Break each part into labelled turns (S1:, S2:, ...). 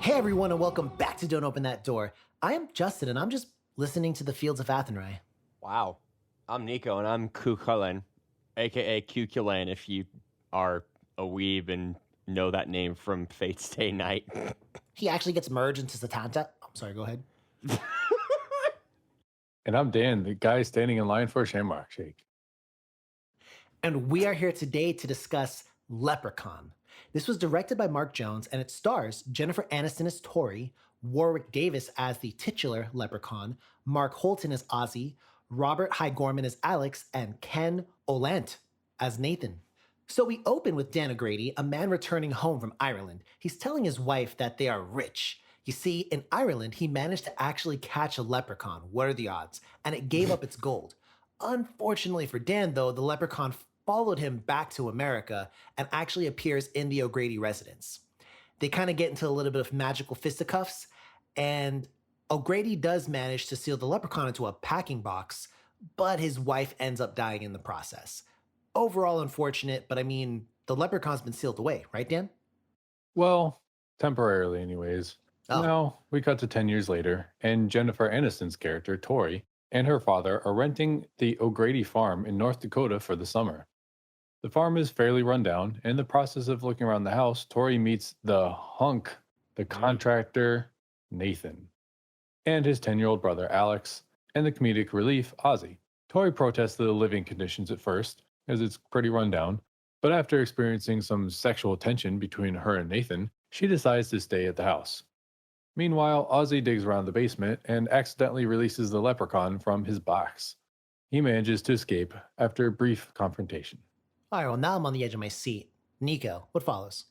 S1: Hey everyone, and welcome back to Don't Open That Door. I am Justin, and I'm just listening to the Fields of Athenry.
S2: Wow. I'm Nico, and I'm Kukulin, aka Kukulin, if you are a weeb and know that name from Fate's Day Night.
S1: He actually gets merged into Satanta. I'm sorry, go ahead.
S3: And I'm Dan, the guy standing in line for a Shamrock Shake.
S1: And we are here today to discuss Leprechaun. This was directed by Mark Jones, and it stars Jennifer Aniston as Tori, Warwick Davis as the titular Leprechaun, Mark Holton as Ozzy, Robert High Gorman as Alex, and Ken Olant as Nathan. So we open with Dan O'Grady, a man returning home from Ireland. He's telling his wife that they are rich. You see, in Ireland, he managed to actually catch a leprechaun. What are the odds? And it gave up its gold. Unfortunately for Dan, though, the leprechaun followed him back to America and actually appears in the O'Grady residence. They kind of get into a little bit of magical fisticuffs, and O'Grady does manage to seal the leprechaun into a packing box, but his wife ends up dying in the process. Overall unfortunate, but I mean, the leprechaun's been sealed away, right, Dan?
S3: Well, temporarily, anyways.
S1: Oh.
S3: Now, we cut to 10 years later, and Jennifer Aniston's character, Tori, and her father are renting the O'Grady farm in North Dakota for the summer. The farm is fairly run down. In the process of looking around the house, Tori meets the hunk, the contractor, Nathan, and his 10-year-old brother, Alex, and the comedic relief, Ozzy. Tori protests the living conditions at first, as it's pretty run down, but after experiencing some sexual tension between her and Nathan, she decides to stay at the house. Meanwhile, Ozzy digs around the basement and accidentally releases the leprechaun from his box. He manages to escape after a brief confrontation.
S1: All right, well, now I'm on the edge of my seat. Nico, what follows?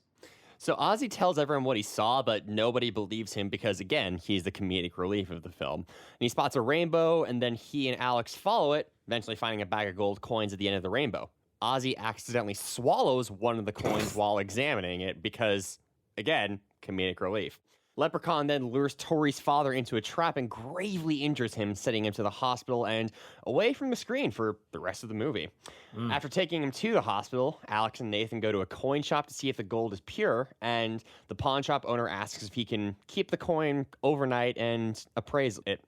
S2: So Ozzy tells everyone what he saw, but nobody believes him because, again, he's the comedic relief of the film. And he spots a rainbow, and then he and Alex follow it, eventually finding a bag of gold coins at the end of the rainbow. Ozzy accidentally swallows one of the coins while examining it because, again, comedic relief. Leprechaun then lures Tori's father into a trap and gravely injures him, sending him to the hospital and away from the screen for the rest of the movie. After taking him to the hospital, Alex and Nathan go to a coin shop to see if the gold is pure, and the pawn shop owner asks if he can keep the coin overnight and appraise it.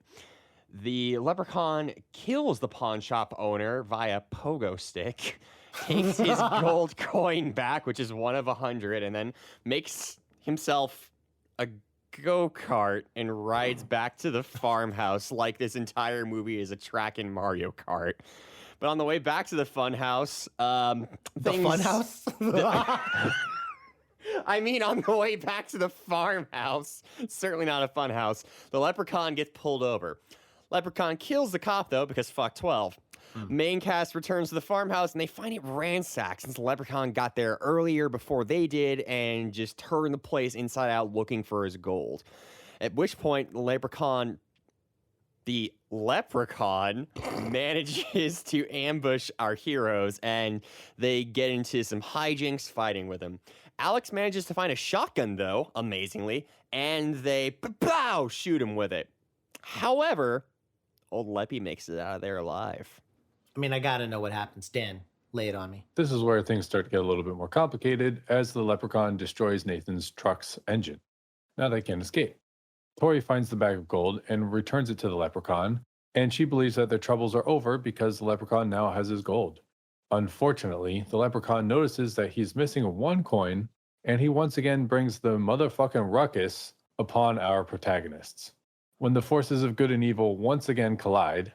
S2: The leprechaun kills the pawn shop owner via pogo stick, takes his gold coin back, which is one of 100, and then makes himself a go-kart and rides back to the farmhouse like this entire movie is a track in Mario Kart. But on the way back to the funhouse,
S1: The funhouse?
S2: I mean, on the way back to the farmhouse, certainly not a funhouse, the leprechaun gets pulled over. Leprechaun kills the cop, though, because fuck 12. Main cast returns to the farmhouse, and they find it ransacked since the leprechaun got there earlier before they did and just turned the place inside out looking for his gold. At which point, the leprechaun manages to ambush our heroes, and they get into some hijinks fighting with him. Alex manages to find a shotgun, though, amazingly, and they shoot him with it. However, old Leppy makes it out of there alive.
S1: I mean, I gotta know what happens. Dan, lay it on me.
S3: This is where things start to get a little bit more complicated as the leprechaun destroys Nathan's truck's engine. Now they can't escape. Tori finds the bag of gold and returns it to the leprechaun, and she believes that their troubles are over because the leprechaun now has his gold. Unfortunately, the leprechaun notices that he's missing one coin, and he once again brings the motherfucking ruckus upon our protagonists. When the forces of good and evil once again collide,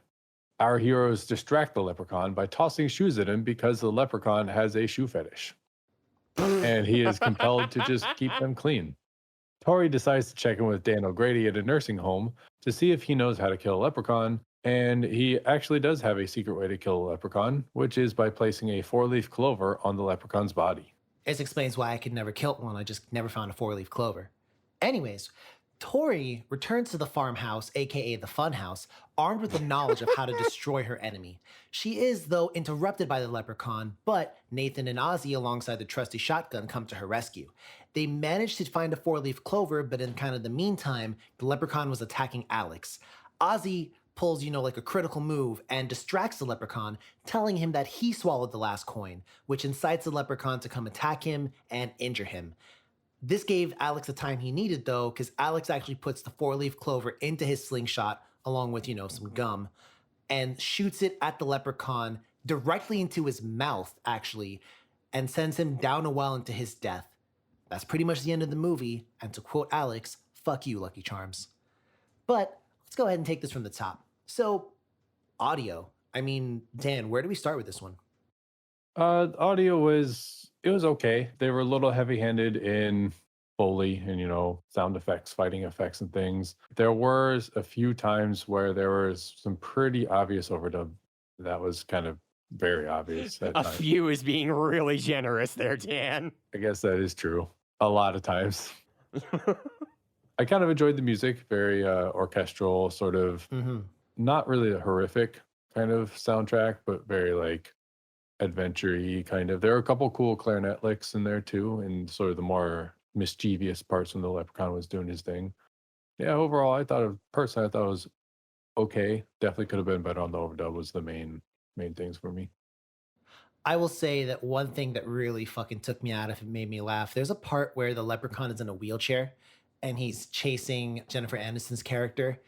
S3: our heroes distract the leprechaun by tossing shoes at him because the leprechaun has a shoe fetish. And he is compelled to just keep them clean. Tori decides to check in with Dan O'Grady at a nursing home to see if he knows how to kill a leprechaun, and he actually does have a secret way to kill a leprechaun, which is by placing a 4-leaf clover on the leprechaun's body.
S1: This explains why I could never kill one. I just never found a 4-leaf clover. Anyways, Tori returns to the farmhouse, aka the funhouse, armed with the knowledge of how to destroy her enemy. She is, though, interrupted by the leprechaun, but Nathan and Ozzy, alongside the trusty shotgun, come to her rescue. They manage to find a 4-leaf clover, but in kind of the meantime, the leprechaun was attacking Alex. Ozzy pulls, like a critical move and distracts the leprechaun, telling him that he swallowed the last coin, which incites the leprechaun to come attack him and injure him. This gave Alex the time he needed, though, because Alex actually puts the 4-leaf clover into his slingshot along with, some gum, and shoots it at the leprechaun directly into his mouth, actually, and sends him down a well into his death. That's pretty much the end of the movie, and to quote Alex, fuck you, Lucky Charms. But let's go ahead and take this from the top. So, audio. I mean, Dan, where do we start with this one?
S3: Audio was okay. They were a little heavy-handed in Foley and sound effects, fighting effects, and things. There were a few times where there was some pretty obvious overdub. That was kind of very obvious. At times.
S2: Few is being really generous there, Dan.
S3: I guess that is true. A lot of times. I kind of enjoyed the music, very orchestral, sort of. Not really a horrific kind of soundtrack, but very like adventure-y kind of. There are a couple cool clarinet licks in there too, and sort of the more mischievous parts when the leprechaun was doing his thing. Yeah, overall, I thought it was okay. Definitely could have been better on the overdub was the main things for me.
S1: I will say that one thing that really fucking took me out of it, made me laugh. There's a part where the leprechaun is in a wheelchair and he's chasing Jennifer Aniston's character.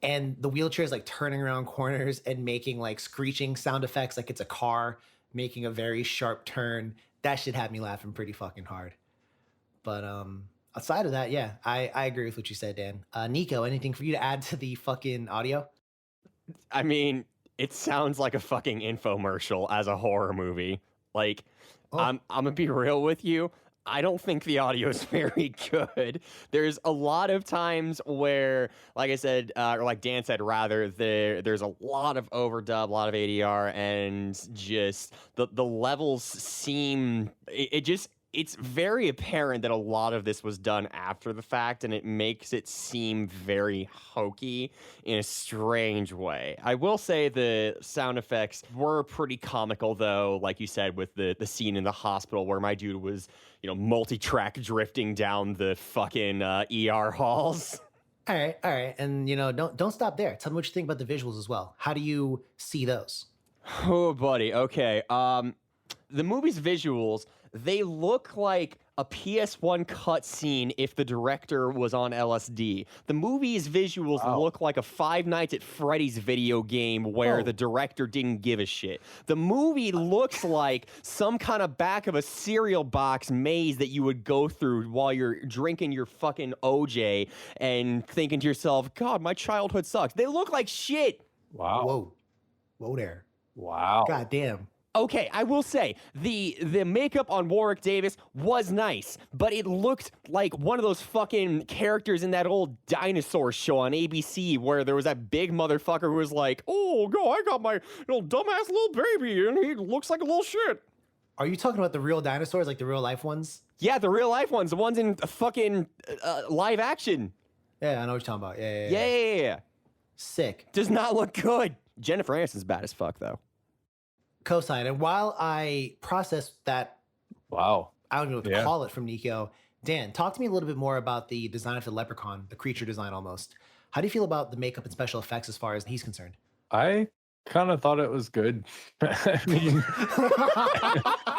S1: And the wheelchair is like turning around corners and making like screeching sound effects like it's a car making a very sharp turn. That shit had me laughing pretty fucking hard. But outside of that, yeah, I agree with what you said, Dan. Nico, anything for you to add to the fucking audio?
S2: I mean, it sounds like a fucking infomercial as a horror movie. Like, I'm gonna be real with you. I don't think the audio is very good. There's a lot of times where, like I said, or like Dan said, rather, there's a lot of overdub, a lot of ADR, and just the levels seem, it's very apparent that a lot of this was done after the fact, and it makes it seem very hokey in a strange way. I will say the sound effects were pretty comical, though, like you said, with the scene in the hospital where my dude was, multi-track drifting down the fucking ER halls.
S1: All right. And, don't stop there. Tell me what you think about the visuals as well. How do you see those?
S2: Oh, buddy. Okay. The movie's visuals, they look like a PS1 cutscene if the director was on LSD. The movie's visuals look like a Five Nights at Freddy's video game where the director didn't give a shit. The movie looks like some kind of back of a cereal box maze that you would go through while you're drinking your fucking OJ and thinking to yourself, God, my childhood sucks. They look like shit.
S3: Wow.
S1: Whoa there.
S3: Wow.
S1: God damn.
S2: Okay, I will say, the makeup on Warwick Davis was nice, but it looked like one of those fucking characters in that old dinosaur show on ABC where there was that big motherfucker who was like, oh, go, I got my little dumbass little baby, and he looks like a little shit.
S1: Are you talking about the real dinosaurs, like the real life ones?
S2: Yeah, the real life ones, the ones in fucking live action.
S1: Yeah, I know what you're talking about.
S2: Yeah.
S1: Sick.
S2: Does not look good. Jennifer Aniston's bad as fuck, though.
S1: Cosign. And while I process that,
S3: wow,
S1: I don't know what to call it from Nico, Dan, talk to me a little bit more about the design of the leprechaun, the creature design almost. How do you feel about the makeup and special effects as far as he's concerned?
S3: I kind of thought it was good. I mean,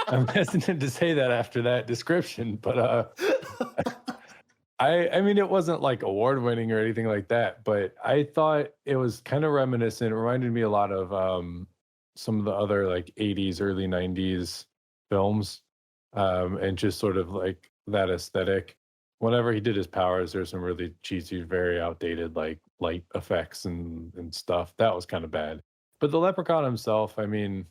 S3: I'm hesitant to say that after that description, but I mean, it wasn't like award winning or anything like that, but I thought it was kind of reminiscent. It reminded me a lot of some of the other like 80s, early 90s films, and just sort of like that aesthetic. Whenever he did his powers, there's some really cheesy, very outdated like light effects and stuff. That was kind of bad. But the leprechaun himself, I mean,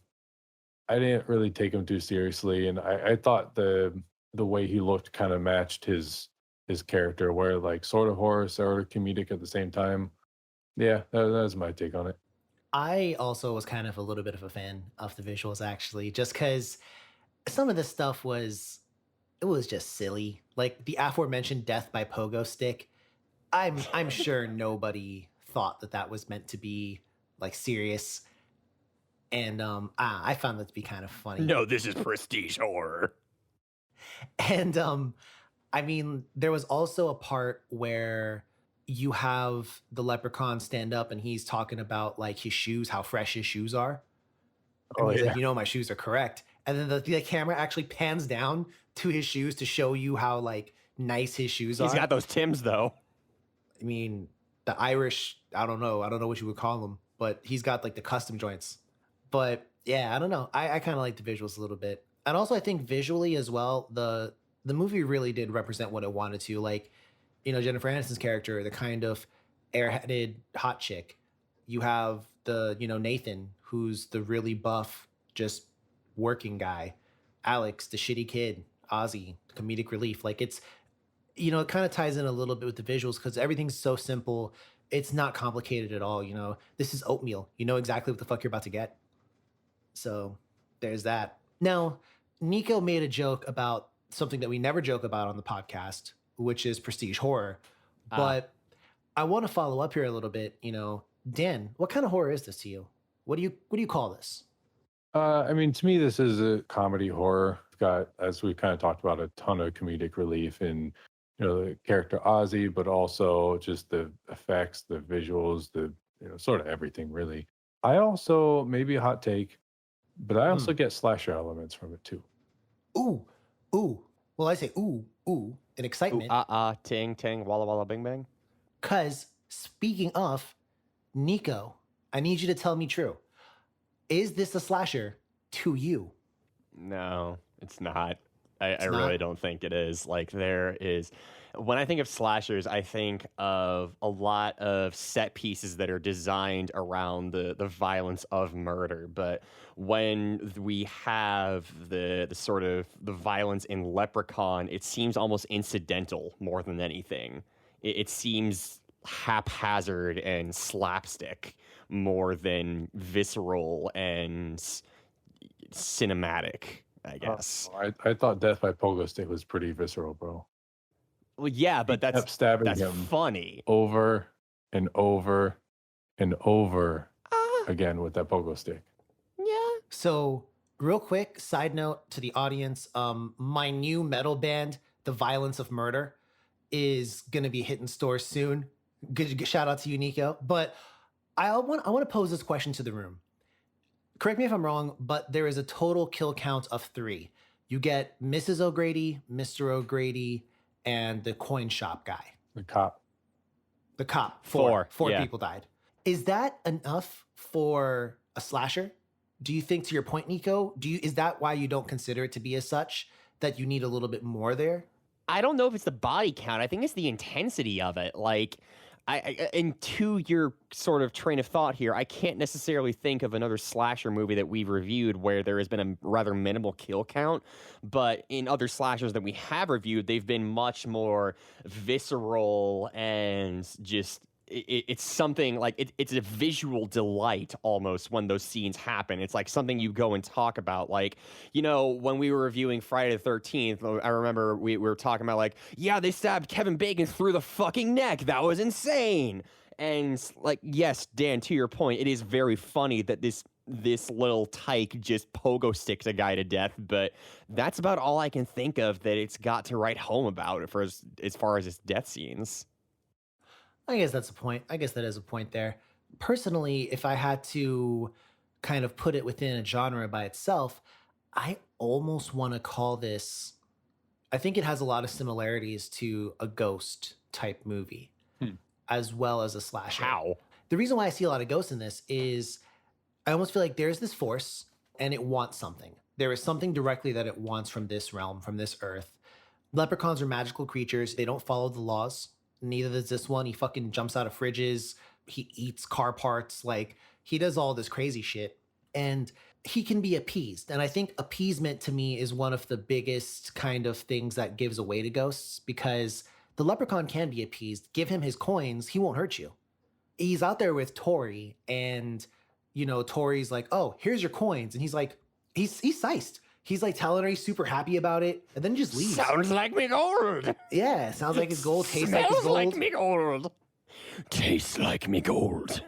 S3: I didn't really take him too seriously, and I thought the way he looked kind of matched his character, where like sort of horror, sort of comedic at the same time. Yeah, that was my take on it.
S1: I also was kind of a little bit of a fan of the visuals, actually, just because some of this stuff was just silly. Like the aforementioned death by pogo stick. I'm sure nobody thought that was meant to be like serious, and I found that to be kind of funny.
S2: No, this is prestige horror.
S1: And I mean, there was also a part where you have the leprechaun stand up and he's talking about like his shoes, how fresh his shoes are. And he's like, my shoes are correct. and then the camera actually pans down to his shoes to show you how like nice his shoes are.
S2: He's got those Tims though.
S1: I mean, the Irish, I don't know what you would call them, but he's got like the custom joints. But yeah, I don't know. I kind of like the visuals a little bit. And also I think visually as well, the movie really did represent what it wanted to. Like, Jennifer Aniston's character, the kind of airheaded hot chick. You have the, Nathan, who's the really buff, just working guy. Alex, the shitty kid. Ozzy, comedic relief. Like it kind of ties in a little bit with the visuals because everything's so simple. It's not complicated at all. This is oatmeal. You know exactly what the fuck you're about to get. So there's that. Now, Nico made a joke about something that we never joke about on the podcast, which is prestige horror. But I want to follow up here a little bit. Dan, what kind of horror is this to you? What do you call this?
S3: I mean, to me, this is a comedy horror. It's got, as we kind of talked about, a ton of comedic relief in, the character Ozzy, but also just the effects, the visuals, the, sort of everything really. I also, maybe a hot take, but I also get slasher elements from it too.
S1: Ooh. Well, I say ooh, in excitement.
S2: Ting, ting, walla, walla, bing, bang.
S1: Because speaking of, Nico, I need you to tell me true. Is this a slasher to you?
S2: No, it's not. I
S1: not?
S2: really don't think it is. Like when I think of slashers, I think of a lot of set pieces that are designed around the violence of murder. But when we have the sort of the violence in Leprechaun, it seems almost incidental more than anything. It seems haphazard and slapstick more than visceral and cinematic, I guess.
S3: I thought Death by Pogo Stick was pretty visceral, bro.
S2: Well, yeah, but
S3: He kept stabbing
S2: that's
S3: him
S2: funny.
S3: over and over and over again with that pogo stick.
S2: Yeah.
S1: So, real quick, side note to the audience, my new metal band, The Violence of Murder, is gonna be hitting stores soon. Good shout out to you, Nico. But I want to pose this question to the room. Correct me if I'm wrong, but there is a total kill count of 3. You get Mrs. O'Grady, Mr. O'Grady, and the coin shop guy.
S3: The cop.
S1: The cop.
S2: 4.
S1: Four
S2: Yeah.
S1: people died. Is that enough for a slasher? Do you think, to your point, Nico, is that why you don't consider it to be as such, that you need a little bit more there?
S2: I don't know if it's the body count. I think it's the intensity of it. Like, and to your sort of train of thought here, I can't necessarily think of another slasher movie that we've reviewed where there has been a rather minimal kill count. But in other slashers that we have reviewed, they've been much more visceral and just it's something like it's a visual delight almost when those scenes happen. It's like something you go and talk about. Like, when we were reviewing Friday the 13th, I remember we were talking about like, yeah, they stabbed Kevin Bacon through the fucking neck. That was insane. And like, yes, Dan, to your point, it is very funny that this little tyke just pogo sticks a guy to death, but that's about all I can think of that it's got to write home about for as far as its death scenes.
S1: I guess that's a point. I guess that is a point there. Personally, if I had to kind of put it within a genre by itself, I almost want to call this, I think it has a lot of similarities to a ghost type movie, as well as a slasher.
S2: How?
S1: The reason why I see a lot of ghosts in this is I almost feel like there's this force and it wants something. There is something directly that it wants from this realm, from this earth. Leprechauns are magical creatures. They don't follow the laws. Neither does this one. He fucking jumps out of fridges. He eats car parts. Like, he does all this crazy shit. And he can be appeased. And I think appeasement to me is one of the biggest kind of things that gives away to ghosts, because the leprechaun can be appeased. Give him his coins. He won't hurt you. He's out there with Tori, and, Tori's like, oh, here's your coins. And he's like, he's siced. He's like telling her he's super happy about it, and then he just leaves.
S2: Sounds like me gold.
S1: Yeah, sounds like his gold, tastes like his gold.
S2: Smells like me gold. Tastes like me gold.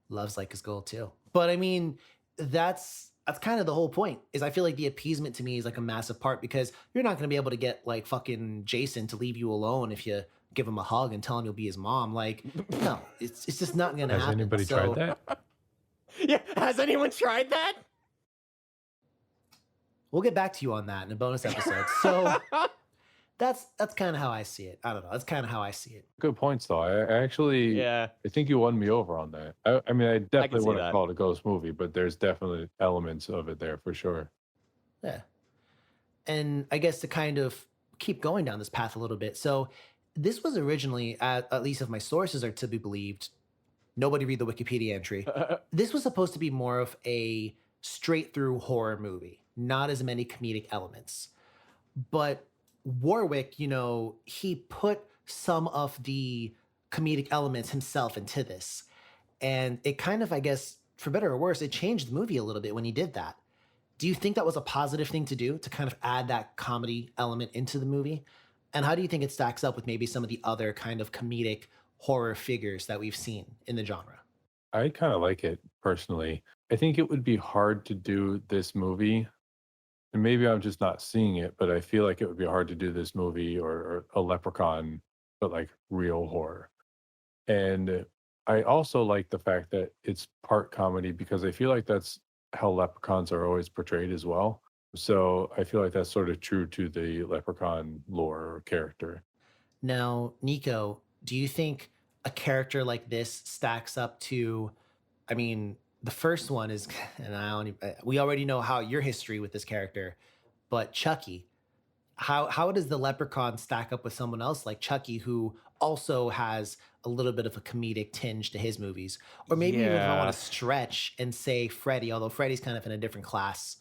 S1: Loves like his gold too. But I mean, that's kind of the whole point, is I feel like the appeasement to me is like a massive part, because you're not going to be able to get like fucking Jason to leave you alone if you give him a hug and tell him you'll be his mom. Like, no, it's just not going to happen.
S3: Has anybody tried that?
S2: Yeah, has anyone tried that?
S1: We'll get back to you on that in a bonus episode. So that's kind of how I see it. I don't know. That's kind of how I see it.
S3: Good points, though. I actually,
S2: Yeah,
S3: I think you won me over on that. I mean, I
S2: I can
S3: definitely
S2: see
S3: wouldn't
S2: that.
S3: call it a ghost movie, but there's definitely elements of it there for sure.
S1: Yeah. And I guess to kind of keep going down this path a little bit. So this was originally, at least if my sources are to be believed, nobody read the Wikipedia entry. This was supposed to be more of a straight through horror movie, not as many comedic elements. But Warwick, he put some of the comedic elements himself into this. And it kind of, I guess, for better or worse, it changed the movie a little bit when he did that. Do you think that was a positive thing to do to kind of add that comedy element into the movie? And how do you think it stacks up with maybe some of the other kind of comedic horror figures that we've seen in the genre?
S3: I kind of like it personally. I think it would be hard to do this movie, and maybe I'm just not seeing it, but I feel like it would be hard to do this movie or a Leprechaun, but like real horror. And I also like the fact that it's part comedy because I feel like that's how leprechauns are always portrayed as well. So I feel like that's sort of true to the leprechaun lore or character.
S1: Now, Nico, do you think a character like this stacks up to, I mean, the first one is, and we already know how your history with this character, but Chucky, how does the leprechaun stack up with someone else like Chucky, who also has a little bit of a comedic tinge to his movies? Or maybe even if I want
S2: Yeah.
S1: to stretch and say Freddy, although Freddy's kind of in a different class.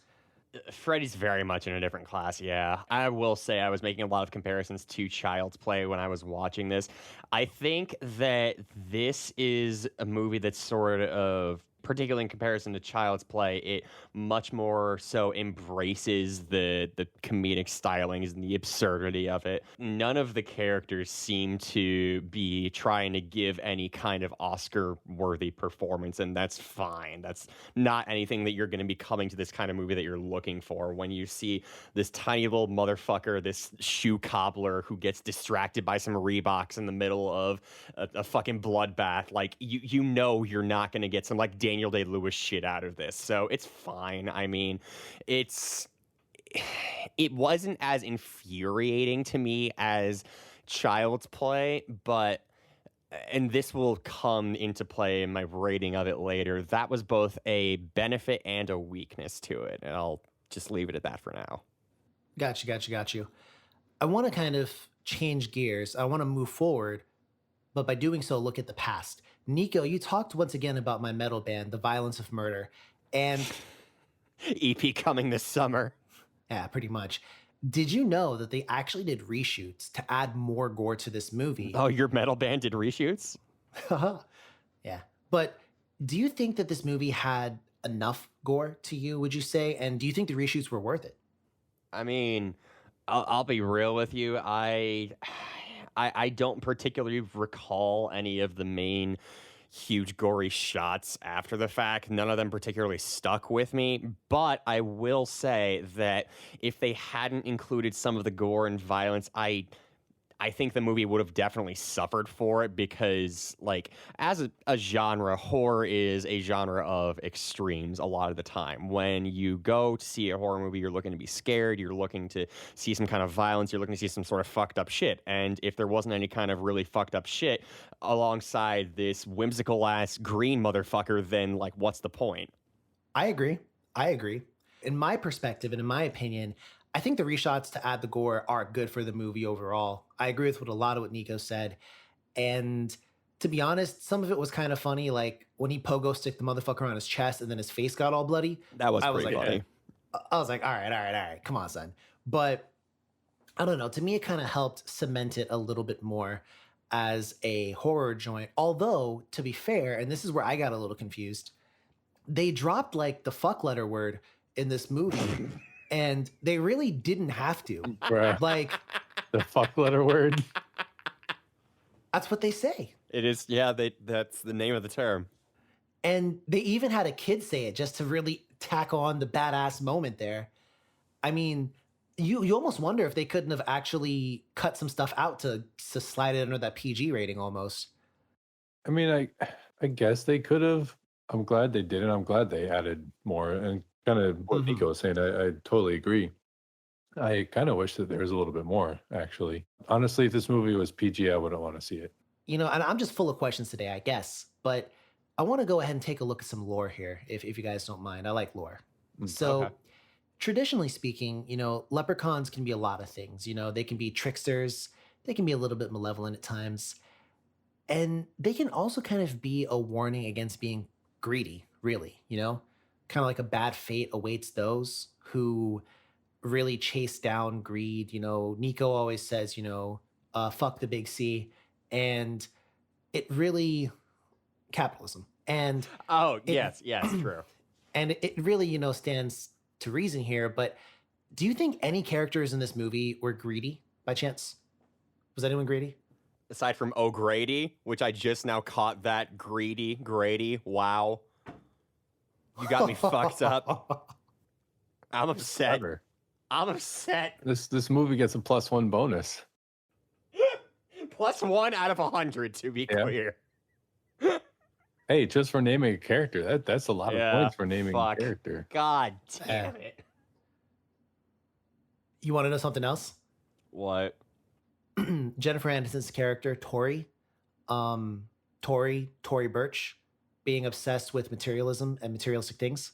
S2: Freddy's very much in a different class, yeah. I will say I was making a lot of comparisons to Child's Play when I was watching this. I think that this is a movie that's sort of, particularly in comparison to Child's Play, it much more so embraces the comedic stylings and the absurdity of it. None of the characters seem to be trying to give any kind of Oscar-worthy performance, and that's fine. That's not anything that you're going to be coming to this kind of movie that you're looking for when you see this tiny little motherfucker, this shoe cobbler who gets distracted by some Reeboks in the middle of a fucking bloodbath. Like, you know you're not going to get some, like, Daniel Day-Lewis shit out of this. So it's fine. I mean, it's... It wasn't as infuriating to me as Child's Play, but and this will come into play in my rating of it later, that was both a benefit and a weakness to it. And I'll just leave it at that for now.
S1: Got you. I want to kind of change gears. I want to move forward, but by doing so, look at the past. Nico, you talked once again about my metal band, The Violence of Murder. And
S2: EP coming this summer.
S1: yeah, pretty much. Did you know that they actually did reshoots to add more gore to this movie?
S2: Oh, your metal band did reshoots?
S1: Yeah. But do you think that this movie had enough gore to you, would you say? And do you think the reshoots were worth it?
S2: I mean, I'll be real with you. I don't particularly recall any of the main huge gory shots after the fact. None of them particularly stuck with me, but I will say that if they hadn't included some of the gore and violence, I think the movie would have definitely suffered for it because, like, as a genre, horror is a genre of extremes a lot of the time. When you go to see a horror movie, you're looking to be scared, you're looking to see some kind of violence, you're looking to see some sort of fucked up shit. And if there wasn't any kind of really fucked up shit alongside this whimsical ass green motherfucker, then, like, what's the point?
S1: I agree. I agree. In my perspective and in my opinion, I think the reshots to add the gore are good for the movie overall. I agree with a lot of what Nico said. And to be honest, some of it was kind of funny. Like when he pogo stick the motherfucker on his chest and then his face got all bloody.
S2: That was
S1: I was
S2: pretty
S1: like,
S2: funny.
S1: I was like, all right. Come on, son. But I don't know. To me, it kind of helped cement it a little bit more as a horror joint. Although, to be fair, and this is where I got a little confused, they dropped like the fuck letter word in this movie. And they really didn't have to.
S3: Bruh,
S1: Like,
S3: the fuck letter word.
S1: that's what they say.
S2: It is, yeah, that's the name of the term.
S1: And they even had a kid say it just to really tack on the badass moment there. I mean, you almost wonder if they couldn't have actually cut some stuff out to slide it under that PG rating almost.
S3: I mean, I guess they could have. I'm glad they didn't. I'm glad they added more and kind of what
S1: Mhm.
S3: Nico was saying. I totally agree. I kind of wish that there was a little bit more, actually. Honestly, if this movie was PG, I wouldn't want to see it.
S1: And I'm just full of questions today, I guess. But I want to go ahead and take a look at some lore here, if you guys don't mind. I like lore.
S3: Mm.
S1: So,
S2: Okay.
S1: traditionally speaking, leprechauns can be a lot of things. They can be tricksters, they can be a little bit malevolent at times, and they can also kind of be a warning against being greedy, really, kind of like a bad fate awaits those who really chase down greed. Nico always says, fuck the big C. And it really capitalism. And
S2: Oh,
S1: it
S2: yes, true.
S1: and it really, stands to reason here. But do you think any characters in this movie were greedy by chance? Was anyone greedy?
S2: Aside from O'Grady, which I just now caught that Grady. Wow. You got me fucked up. I'm upset.
S3: Clever.
S2: I'm upset.
S3: This movie gets a +1 bonus.
S2: +1 out of 100, to be
S3: Yeah.
S2: clear.
S3: Hey, just for naming a character, that's a lot of
S2: Yeah,
S3: points for naming
S2: fuck.
S3: a character.
S2: God damn it.
S1: You want to know something else?
S2: What?
S1: Jennifer Aniston's character, Tori, Tori Birch, being obsessed with materialism and materialistic things.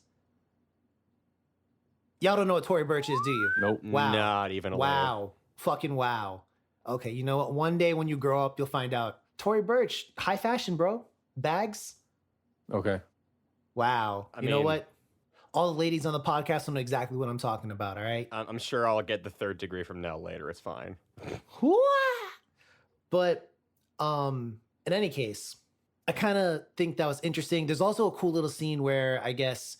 S1: Y'all don't know what Tori Birch is, do you?
S3: Nope.
S1: Wow.
S2: Not even a little.
S1: Wow. Fucking wow. Okay, you know what? One day when you grow up, you'll find out. Tori Birch, high fashion, bro. Bags.
S3: Okay.
S1: Wow.
S2: I
S1: You know
S2: mean-
S1: what? All the ladies on the podcast know exactly what I'm talking about, all right?
S2: I'm sure I'll get the 3rd degree from Nell later. It's fine.
S1: But in any case, I kind of think that was interesting. There's also a cool little scene where I guess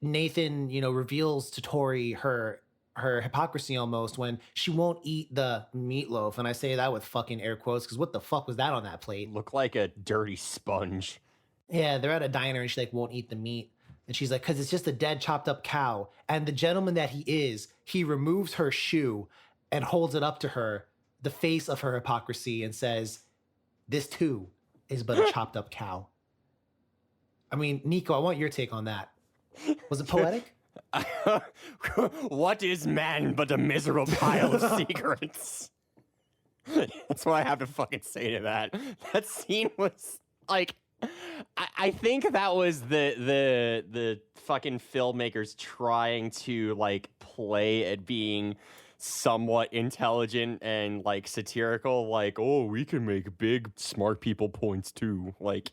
S1: Nathan, reveals to Tori her hypocrisy almost when she won't eat the meatloaf. And I say that with fucking air quotes because what the fuck was that on that plate?
S2: Look like a dirty sponge.
S1: Yeah, they're at a diner and she like won't eat the meat. And she's like, because it's just a dead chopped up cow. And the gentleman that he is, he removes her shoe and holds it up to her, the face of her hypocrisy, and says, this too is but a chopped up cow. I mean, Nico, I want your take on that. Was it poetic?
S2: What is man but a miserable pile of secrets? That's what I have to fucking say to that. That scene was like, I think that was the fucking filmmakers trying to like play at being somewhat intelligent and like satirical, like, oh, we can make big smart people points too. Like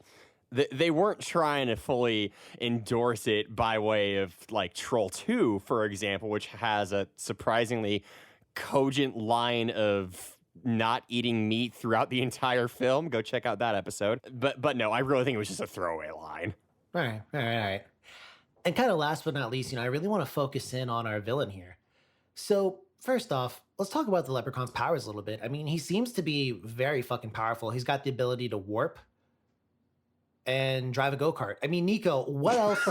S2: they weren't trying to fully endorse it by way of like Troll 2, for example, which has a surprisingly cogent line of not eating meat throughout the entire film. Go check out that episode. But no, I really think it was just a throwaway line.
S1: All right. And kind of last but not least, I really want to focus in on our villain here. So first off, let's talk about the Leprechaun's powers a little bit. I mean, he seems to be very fucking powerful. He's got the ability to warp and drive a go-kart. I mean, Nico, what else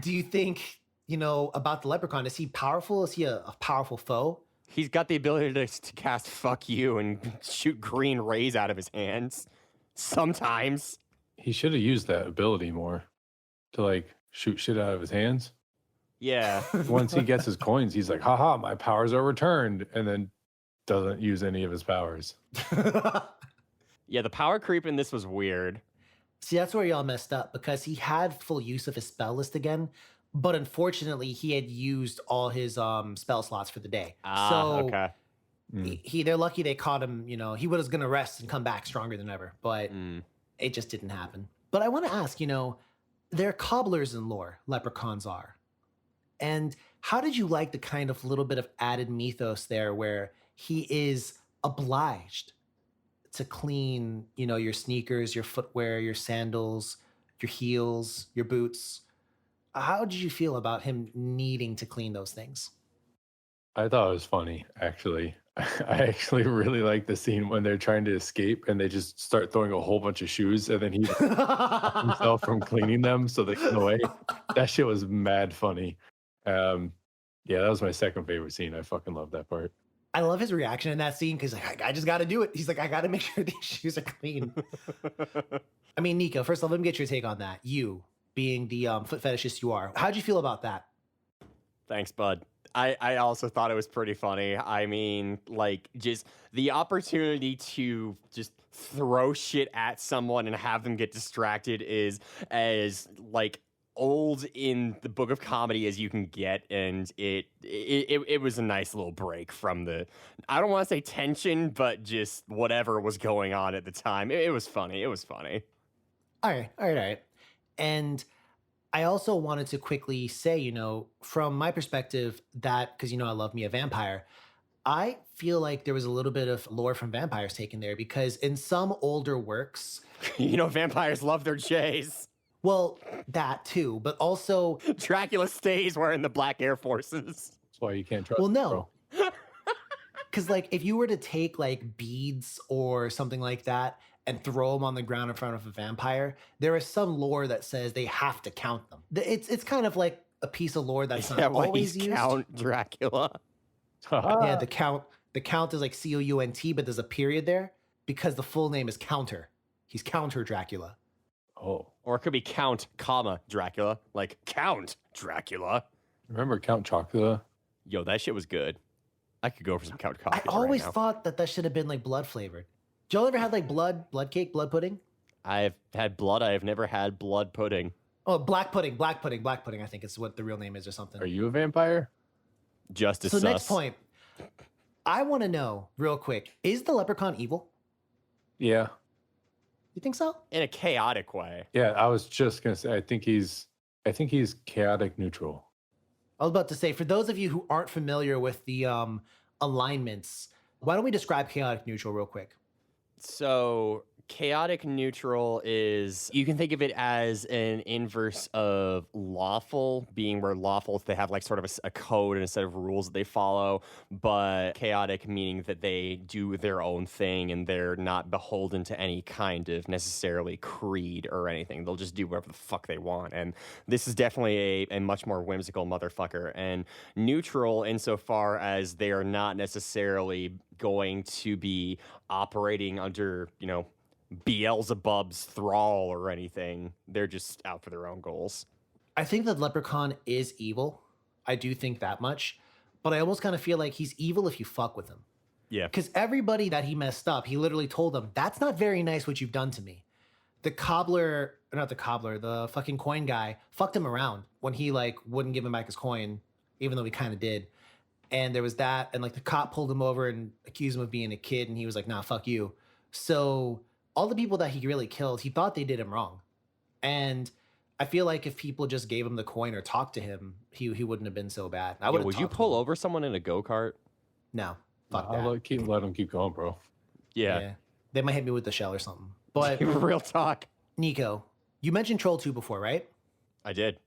S1: do you think, about the Leprechaun? Is he powerful? Is he a powerful foe?
S2: He's got the ability to cast fuck you and shoot green rays out of his hands. Sometimes.
S3: He should have used that ability more to like shoot shit out of his hands.
S2: Yeah.
S3: Once he gets his coins, he's like, haha, my powers are returned. And then doesn't use any of his powers.
S2: Yeah, the power creep in this was weird.
S1: See, that's where y'all messed up because he had full use of his spell list again, but unfortunately, he had used all his spell slots for the day.
S2: Okay.
S1: They're lucky they caught him. He was gonna rest and come back stronger than ever, but it just didn't happen. But I want to ask, they're cobblers in lore. Leprechauns are, and how did you like the kind of little bit of added mythos there, where he is obliged to clean, your sneakers, your footwear, your sandals, your heels, your boots? How did you feel about him needing to clean those things?
S3: I thought it was funny, actually. I actually really like the scene when they're trying to escape and they just start throwing a whole bunch of shoes and then he stops himself from cleaning them so they get away. That shit was mad funny. Yeah, that was my second favorite scene. I fucking love that part.
S1: I love his reaction in that scene because like, I just got to do it. He's like, I got to make sure these shoes are clean. I mean, Nico, first of all, let me get your take on that. You being the foot fetishist you are, how'd you feel about that?
S2: Thanks, bud. I also thought it was pretty funny. I mean, like, just the opportunity to just throw shit at someone and have them get distracted is as, like, old in the book of comedy as you can get, and it was a nice little break from the, I don't want to say tension, but just whatever was going on at the time. It was funny. It was funny.
S1: All right, all right, all right. And I also wanted to quickly say, from my perspective, that because I love me a vampire, I feel like there was a little bit of lore from vampires taken there because in some older works,
S2: Vampires love their J's.
S1: well, that too, but also,
S2: Dracula stays wearing the black Air Forces.
S3: That's why you can't trust
S1: well,
S3: him,
S1: no,
S3: bro.
S1: because like if you were to take like beads or something like that and throw them on the ground in front of a vampire, there is some lore that says they have to count them. It's kind of like a piece of lore that's
S2: Is
S1: not
S2: that why
S1: always
S2: he's
S1: used.
S2: Count Dracula?
S1: Yeah, the count is like COUNT, but there's a period there because the full name is Counter. He's Counter Dracula.
S3: Oh,
S2: Or it could be Count, comma, Dracula. Like, Count Dracula.
S3: remember Count Chocula?
S2: Yo, that shit was good. I could go for some Count
S1: I
S2: coffee
S1: always
S2: right now.
S1: thought that should have been like blood flavored. Did y'all ever had like blood cake, blood pudding?
S2: I've had blood. I have never had blood pudding.
S1: Oh, black pudding. I think is what the real name is or something.
S3: Are you a vampire?
S2: Just as
S1: So
S2: sus.
S1: next point, I want to know real quick: is the leprechaun evil?
S3: Yeah.
S1: You think so?
S2: In a chaotic way.
S3: Yeah, I was just gonna say I think he's chaotic neutral.
S1: I was about to say, for those of you who aren't familiar with the alignments, why don't we describe chaotic neutral real quick?
S2: So chaotic neutral is, you can think of it as an inverse of lawful, being where lawful, they have like sort of a code and a set of rules that they follow, but chaotic meaning that they do their own thing and they're not beholden to any kind of necessarily creed or anything. They'll just do whatever the fuck they want. And this is definitely a much more whimsical motherfucker. And neutral insofar as they are not necessarily going to be operating under, Beelzebub's thrall or anything. They're just out for their own goals.
S1: I think that Leprechaun is evil. I do think that much. But I almost kind of feel like he's evil if you fuck with him.
S2: Yeah.
S1: Because everybody that he messed up, he literally told them, that's not very nice what you've done to me. The fucking coin guy fucked him around when he like wouldn't give him back his coin, even though he kind of did. And there was that. And like the cop pulled him over and accused him of being a kid. And he was like, nah, fuck you. So all the people that he really killed, he thought they did him wrong. And I feel like if people just gave him the coin or talked to him, he wouldn't have been so bad.
S2: Would you pull over someone in a go-kart?
S1: No, fuck
S3: I'll
S1: that.
S3: let him keep going, bro.
S2: Yeah.
S1: They might hit me with the shell or something. But
S2: Real talk.
S1: Nico, you mentioned Troll 2 before, right?
S2: I did.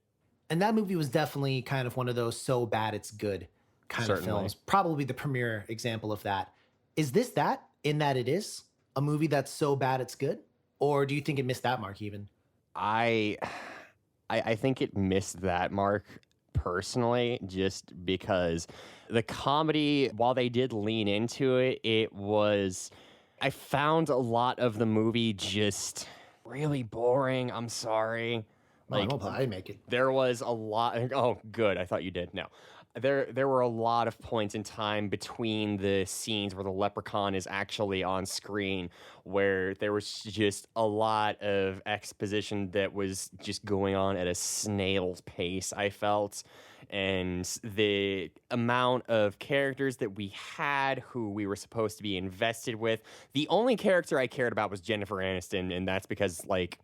S1: And that movie was definitely kind of one of those so bad it's good kind
S2: Certainly.
S1: of films. Probably the premier example of that. Is this that in that it is a movie that's so bad it's good? Or do you think it missed that mark even?
S2: I think it missed that mark personally, just because the comedy, while they did lean into it, I found a lot of the movie just really boring. I'm sorry.
S1: Like, I make it.
S2: There was a lot. Oh, good. I thought you did. No. There were a lot of points in time between the scenes where the leprechaun is actually on screen where there was just a lot of exposition that was just going on at a snail's pace, I felt. And the amount of characters that we had who we were supposed to be invested with, the only character I cared about was Jennifer Aniston, and that's because, like,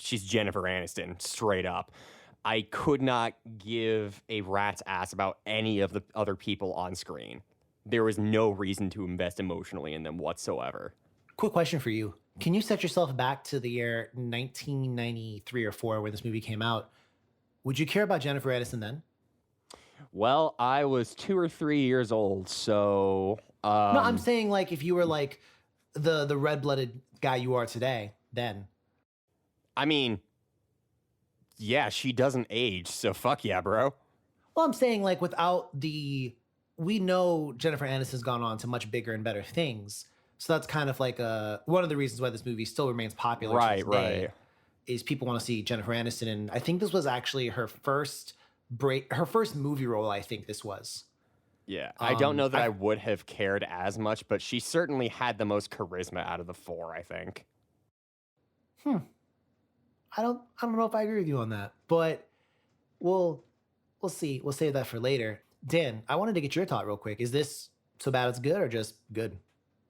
S2: she's Jennifer Aniston, straight up. I could not give a rat's ass about any of the other people on screen. There was no reason to invest emotionally in them whatsoever.
S1: Quick question for you. Can you set yourself back to the year 1993 or 4 when this movie came out? Would you care about Jennifer Aniston then?
S2: Well, I was 2 or 3 years old, so...
S1: No, I'm saying like if you were like the red-blooded guy you are today, then.
S2: I mean... Yeah, she doesn't age, so fuck yeah, bro.
S1: Well, I'm saying like we know Jennifer Aniston's gone on to much bigger and better things. So that's kind of like one of the reasons why this movie still remains popular.
S2: Right,
S1: to this day, is people want to see Jennifer Aniston. And I think this was actually her first her first movie role, I think this was.
S2: Yeah, I don't know that
S1: I-
S2: I would have cared as much, but she certainly had the most charisma out of the four, I think.
S1: I don't know if I agree with you on that, but we'll see. We'll save that for later. Dan, I wanted to get your thought real quick. Is this so bad it's good or just good?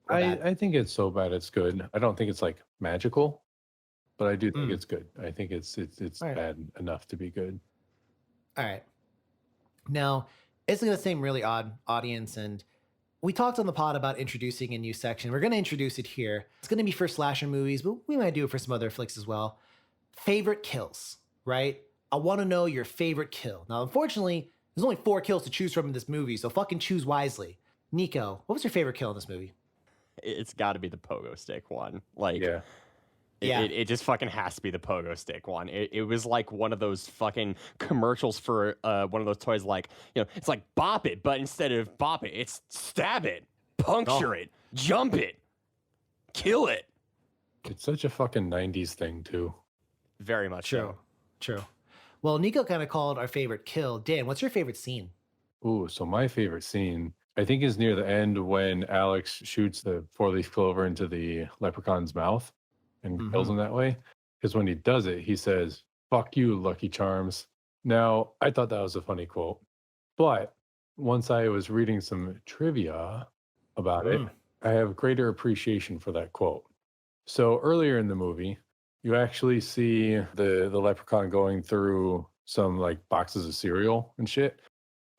S1: Or bad?
S3: I think it's so bad it's good. I don't think it's like magical, but I do think
S1: Mm.
S3: it's good. I think it's
S1: All right.
S3: bad enough to be good.
S1: All right. Now, it's going to seem really odd, audience, and we talked on the pod about introducing a new section. We're going to introduce it here. It's going to be for slasher movies, but we might do it for some other flicks as well. Favorite kills, right? I want to know your favorite kill. Now, unfortunately, there's only 4 kills to choose from in this movie, so fucking choose wisely. Nico, what was your favorite kill in this movie?
S2: It's got to be the pogo stick one. Like,
S3: Yeah.
S1: Yeah.
S2: It just fucking has to be the pogo stick one. It was like one of those fucking commercials for one of those toys. Like, it's like bop it, but instead of bop it, it's stab it, puncture it, jump it, kill it.
S3: It's such a fucking 90s thing too.
S2: Very much
S1: True.
S2: so.
S1: True. Well, Nico kind of called our favorite kill. Dan, what's your favorite scene?
S3: Ooh, so my favorite scene, I think, is near the end when Alex shoots the 4-leaf clover into the leprechaun's mouth and kills him that way. Because when he does it, he says, "Fuck you, Lucky Charms." Now, I thought that was a funny quote. But once I was reading some trivia about it, I have greater appreciation for that quote. So earlier in the movie, you actually see the leprechaun going through some like boxes of cereal and shit.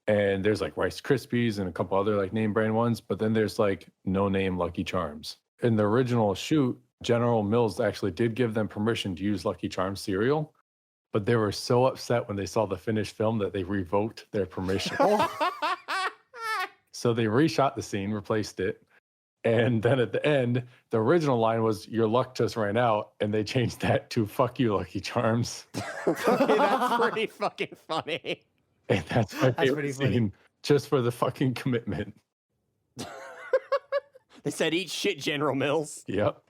S3: And there's like Rice Krispies and a couple other like name brand ones, but then there's like no name Lucky Charms. In the original shoot, General Mills actually did give them permission to use Lucky Charms cereal, but they were so upset when they saw the finished film that they revoked their permission. So they reshot the scene, replaced it. And then at the end, the original line was "Your luck just ran out," and they changed that to "Fuck you, Lucky Charms."
S2: Okay, that's pretty fucking funny.
S3: And that's my
S1: pretty
S3: favorite
S1: funny.
S3: scene, just for the fucking commitment.
S2: They said, "Eat shit, General Mills."
S3: Yep.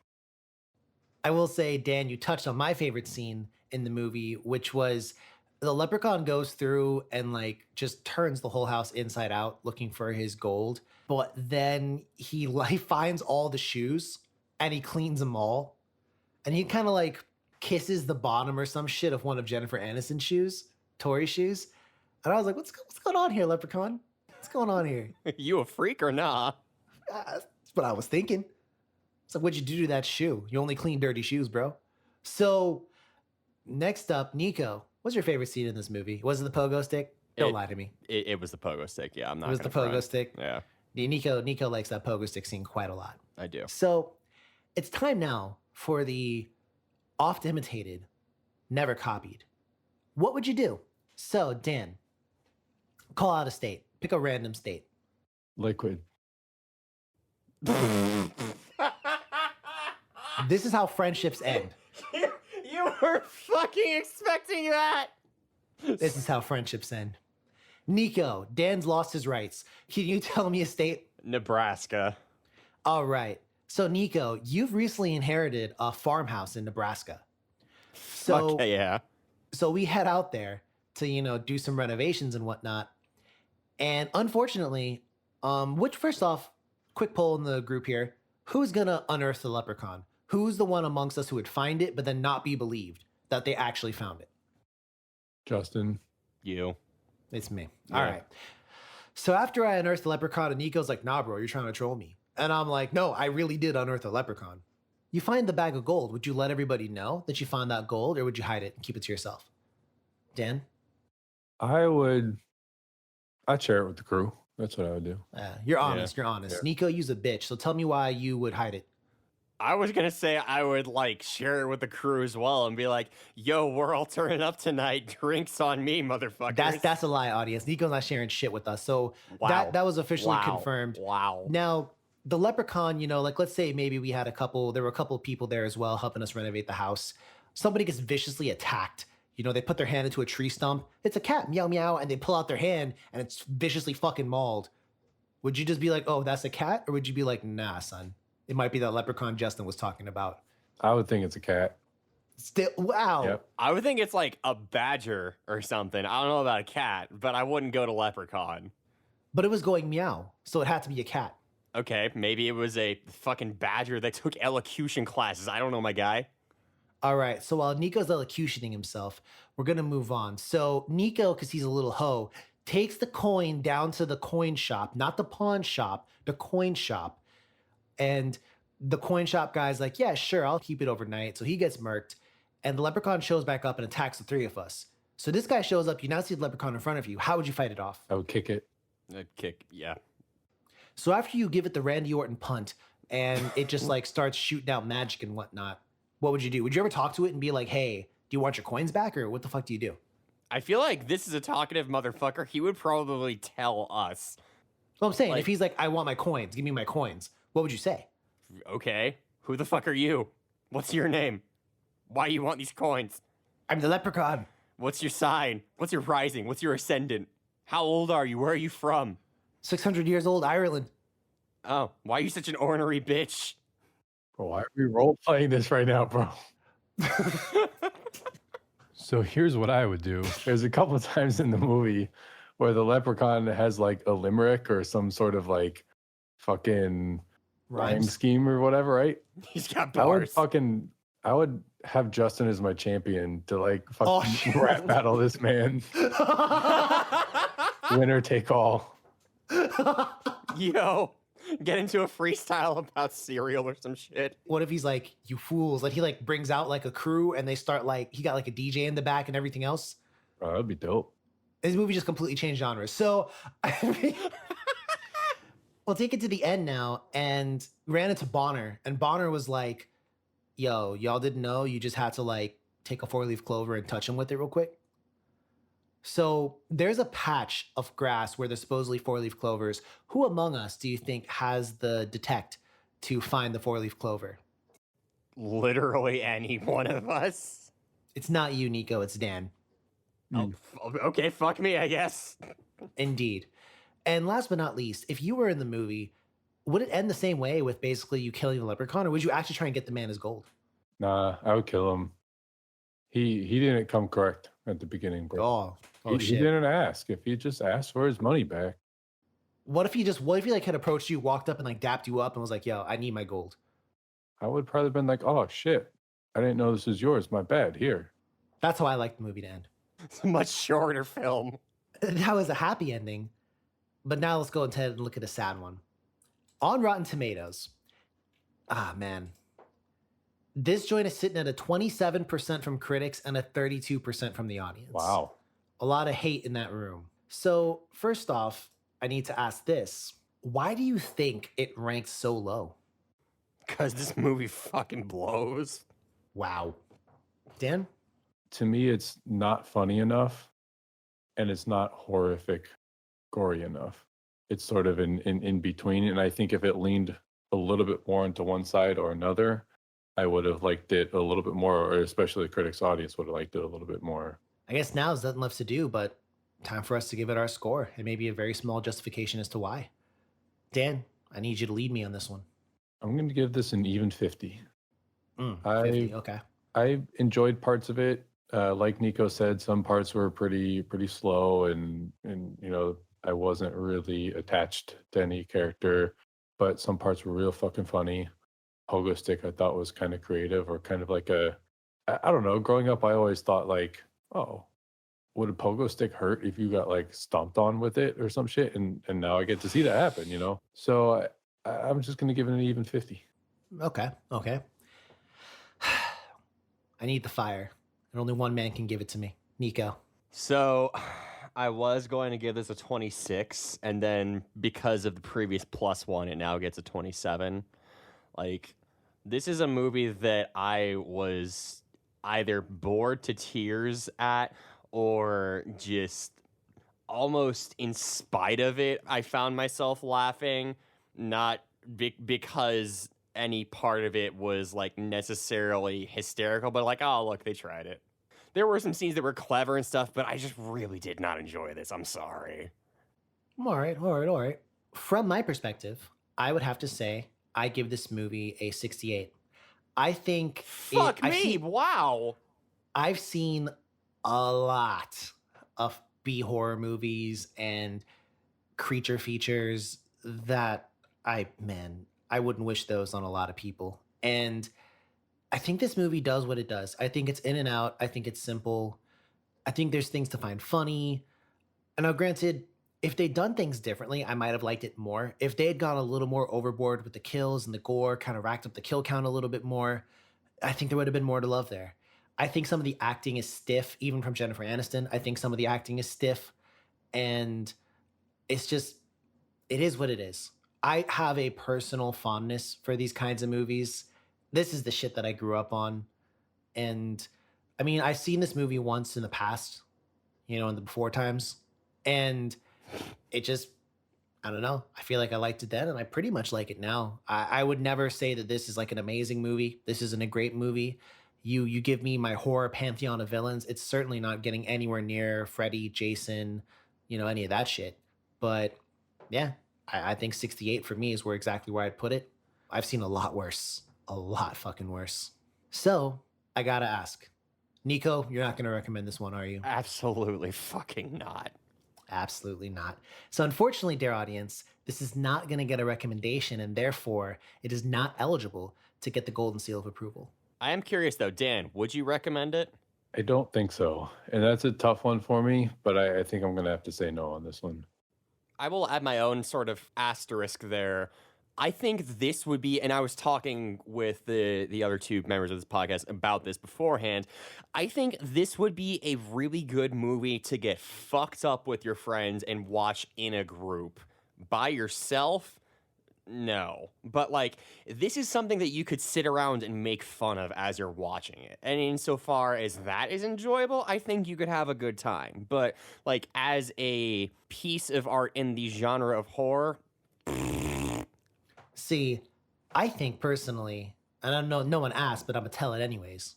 S1: I will say, Dan, you touched on my favorite scene in the movie, which was the leprechaun goes through and like just turns the whole house inside out looking for his gold. But then he finds all the shoes and he cleans them all. And he kind of like kisses the bottom or some shit of one of Jennifer Aniston's shoes, Tori's shoes. And I was like, what's going on here, leprechaun? What's going on here?
S2: You a freak or nah?
S1: That's what I was thinking. It's like, what'd you do to that shoe? You only clean dirty shoes, bro. So, next up, Nico. What's your favorite scene in this movie? Was it the pogo stick? Don't lie to me.
S2: It was the pogo stick. Yeah, I'm not.
S1: It was the
S2: gonna
S1: pogo
S2: front.
S1: stick.
S2: Yeah,
S1: Nico likes that pogo stick scene quite a lot.
S2: I do.
S1: So, it's time now for the oft imitated, never copied. What would you do? So, Dan, call out a state. Pick a random state.
S3: Liquid.
S1: This is how friendships end.
S2: You were fucking expecting that.
S1: This is how friendships end. Nico, Dan's lost his rights. Can you tell me a state?
S2: Nebraska.
S1: All right. So, Nico, you've recently inherited a farmhouse in Nebraska. So,
S2: Okay, yeah.
S1: so we head out there to, do some renovations and whatnot. And unfortunately, which first off, quick poll in the group here. Who's gonna unearth the leprechaun? Who's the one amongst us who would find it, but then not be believed that they actually found it?
S3: Justin.
S2: You.
S1: It's me.
S2: Yeah.
S1: All right. So after I unearthed the leprechaun, and Nico's like, nah, bro, you're trying to troll me. And I'm like, no, I really did unearth a leprechaun. You find the bag of gold. Would you let everybody know that you found that gold, or would you hide it and keep it to yourself? Dan?
S3: I'd share it with the crew. That's what I would do.
S1: You're honest. You're honest.
S3: Yeah.
S1: Nico, you's a bitch. So tell me why you would hide it.
S2: I was gonna say I would like share it with the crew as well and be like, "Yo, we're all turning up tonight. Drinks on me, motherfuckers."
S1: That's a lie, audience. Nico's not sharing shit with us. So
S2: Wow.
S1: that was officially
S2: Wow.
S1: confirmed.
S2: Wow.
S1: Now, the leprechaun, like let's say maybe there were a couple of people there as well helping us renovate the house. Somebody gets viciously attacked. They put their hand into a tree stump. It's a cat, meow meow, and they pull out their hand and it's viciously fucking mauled. Would you just be like, oh, that's a cat? Or would you be like, nah, son, it might be that leprechaun Justin was talking about?
S3: I would think it's a cat.
S1: Still, wow.
S3: Yep.
S2: I would think it's like a badger or something. I don't know about a cat, but I wouldn't go to Leprechaun.
S1: But it was going meow, so it had to be a cat.
S2: Okay, maybe it was a fucking badger that took elocution classes. I don't know, my guy.
S1: All right, so while Nico's elocutioning himself, we're gonna move on. So Nico, because he's a little hoe, takes the coin down to the coin shop, not the pawn shop, the coin shop. And the coin shop guy's like, yeah, sure, I'll keep it overnight. So he gets murked, and the leprechaun shows back up and attacks the three of us. So this guy shows up, you now see the leprechaun in front of you. How would you fight it off?
S3: I would kick it.
S2: I'd kick, yeah.
S1: So after you give it the Randy Orton punt and it just like starts shooting out magic and whatnot, what would you do? Would you ever talk to it and be like, hey, do you want your coins back, or what the fuck do you do?
S2: I feel like this is a talkative motherfucker. He would probably tell us.
S1: Well, I'm saying,
S2: Like-
S1: if he's like, I want my coins, give me my coins, what would you say?
S2: Okay, who the fuck are you? What's your name? Why do you want these coins?
S1: I'm the leprechaun.
S2: What's your sign? What's your rising? What's your ascendant? How old are you? Where are you from?
S1: 600 years old, Ireland.
S2: Oh, why are you such an ornery bitch?
S3: Bro, why are we role playing this right now, bro? So here's what I would do. There's a couple of times in the movie where the leprechaun has like a limerick or some sort of like fucking rhyme
S1: Rhymes.
S3: scheme or whatever, right?
S2: He's got
S3: I would
S2: bars.
S3: I would have Justin as my champion to like
S1: Oh,
S3: fucking
S1: shit.
S3: rap battle this man. Winner take all.
S2: Yo, get into a freestyle about cereal or some shit.
S1: What if he's like, you fools? Like he like brings out like a crew and they start like, he got like a DJ in the back and everything else.
S3: Oh, that'd be dope.
S1: This movie just completely changed genres. So, I mean, we'll take it to the end now and ran into Bonner. And Bonner was like, yo, y'all didn't know you just had to like take a 4-leaf clover and touch him with it real quick? So there's a patch of grass where there's supposedly 4-leaf clovers. Who among us do you think has the detect to find the 4-leaf clover?
S2: Literally any one of us.
S1: It's not you, Nico. It's Dan.
S2: Oh, okay, fuck me, I guess.
S1: Indeed. And last but not least, if you were in the movie, would it end the same way with basically you killing the leprechaun, or would you actually try and get the man his gold?
S3: Nah, I would kill him. He didn't come correct at the beginning, bro.
S1: Oh,
S3: he
S1: shit.
S3: didn't ask. If he just asked for his money back,
S1: What if he like had approached you, walked up and like dapped you up and was like, yo, I need my gold?
S3: I would probably been like, oh shit, I didn't know this was yours. My bad. Here.
S1: That's how I like the movie to end.
S2: It's a much shorter film.
S1: That was a happy ending. But now let's go ahead and look at a sad one. On Rotten Tomatoes. Ah, man. This joint is sitting at a 27% from critics and a 32% from the audience.
S3: Wow.
S1: A lot of hate in that room. So, first off, I need to ask this. Why do you think it ranked so low?
S2: Because this movie fucking blows.
S1: Wow. Dan?
S3: To me, it's not funny enough, and it's not horrific, gory enough. It's sort of in between. And I think if it leaned a little bit more into one side or another, I would have liked it a little bit more, or especially the critics' audience would have liked it a little bit more.
S1: I guess now there's nothing left to do, but time for us to give it our score and maybe a very small justification as to why. Dan, I need you to lead me on this one.
S3: I'm going to give this an even 50.
S1: 50, okay.
S3: I enjoyed parts of it. Like Nico said, some parts were pretty slow, and you know, I wasn't really attached to any character, but some parts were real fucking funny. Pogo stick I thought was kind of creative, or kind of like I don't know. Growing up, I always thought like, oh, would a pogo stick hurt if you got like stomped on with it or some shit? And now I get to see that happen, you know. So I'm just gonna give it an even 50.
S1: Okay. I need the fire. And only one man can give it to me. Nico.
S2: So I was going to give this a 26, and then because of the previous +1, it now gets a 27. Like, this is a movie that I was either bored to tears at or just almost in spite of it, I found myself laughing, not because any part of it was like necessarily hysterical, but like, oh, look, they tried it. There were some scenes that were clever and stuff, but I just really did not enjoy this. I'm sorry.
S1: All right. From my perspective, I would have to say I give this movie a 68. I think
S2: Fuck me! Wow.
S1: I've seen a lot of B horror movies and creature features that I wouldn't wish those on a lot of people. And I think this movie does what it does. I think it's in and out. I think it's simple. I think there's things to find funny. And now, granted, if they'd done things differently, I might have liked it more. If they had gone a little more overboard with the kills and the gore, kind of racked up the kill count a little bit more, I think there would have been more to love there. I think some of the acting is stiff, even from Jennifer Aniston. I think some of the acting is stiff, and it's just, it is what it is. I have a personal fondness for these kinds of movies. This is the shit that I grew up on. And I mean, I've seen this movie once in the past, in the before times. And it just, I don't know. I feel like I liked it then, and I pretty much like it now. I would never say that this is like an amazing movie. This isn't a great movie. You give me my horror pantheon of villains. It's certainly not getting anywhere near Freddy, Jason, any of that shit. But yeah, I think 68 for me is exactly where I'd put it. I've seen a lot worse, a lot fucking worse. So I gotta ask, Nico, you're not gonna recommend this one, are you?
S2: Absolutely fucking not.
S1: Absolutely not. So unfortunately, dear audience, this is not going to get a recommendation, and therefore it is not eligible to get the golden seal of approval.
S2: I am curious though, Dan, would you recommend it?
S3: I don't think so. And that's a tough one for me, but I think I'm going to have to say no on this one.
S2: I will add my own sort of asterisk there. I think this would be, and I was talking with the other two members of this podcast about this beforehand. I think this would be a really good movie to get fucked up with your friends and watch in a group. By yourself, no. But like, this is something that you could sit around and make fun of as you're watching it. And insofar as that is enjoyable, I think you could have a good time. But like, as a piece of art in the genre of horror,
S1: See, I think personally, and I know no one asked, but I'm gonna tell it anyways.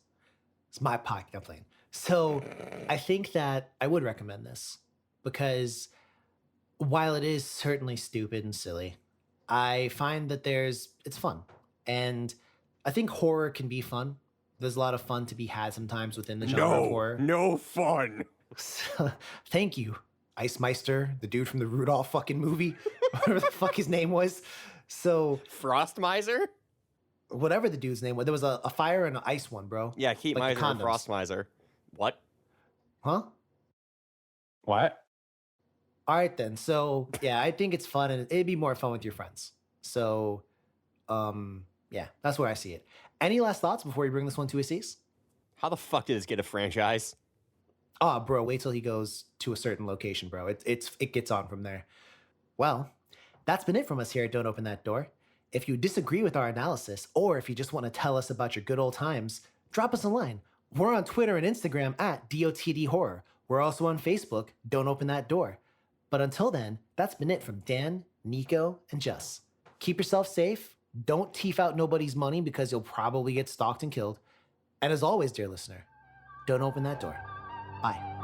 S1: It's my podcast I'm playing. So I think that I would recommend this because while it is certainly stupid and silly, I find that it's fun. And I think horror can be fun. There's a lot of fun to be had sometimes within the genre of horror.
S2: no fun.
S1: So, thank you, Ice Meister, the dude from the Rudolph fucking movie, whatever the fuck his name was. So
S2: Frost Miser?
S1: whatever the dude's name was, there was a fire and an ice one, bro.
S2: Yeah, Heat
S1: Like the
S2: Miser and
S1: condoms.
S2: Frost Miser. What?
S1: Huh?
S3: What?
S1: All right then. So yeah, I think it's fun, and it'd be more fun with your friends. So, yeah, that's where I see it. Any last thoughts before we bring this one to a cease?
S2: How the fuck did this get a franchise?
S1: Oh, bro, wait till he goes to a certain location, bro. It gets on from there. Well, that's been it from us here at Don't Open That Door. If you disagree with our analysis, or if you just want to tell us about your good old times, drop us a line. We're on Twitter and Instagram at DOTD Horror. We're also on Facebook, Don't Open That Door. But until then, that's been it from Dan, Nico, and Jess. Keep yourself safe. Don't teeth out nobody's money because you'll probably get stalked and killed. And as always, dear listener, don't open that door. Bye.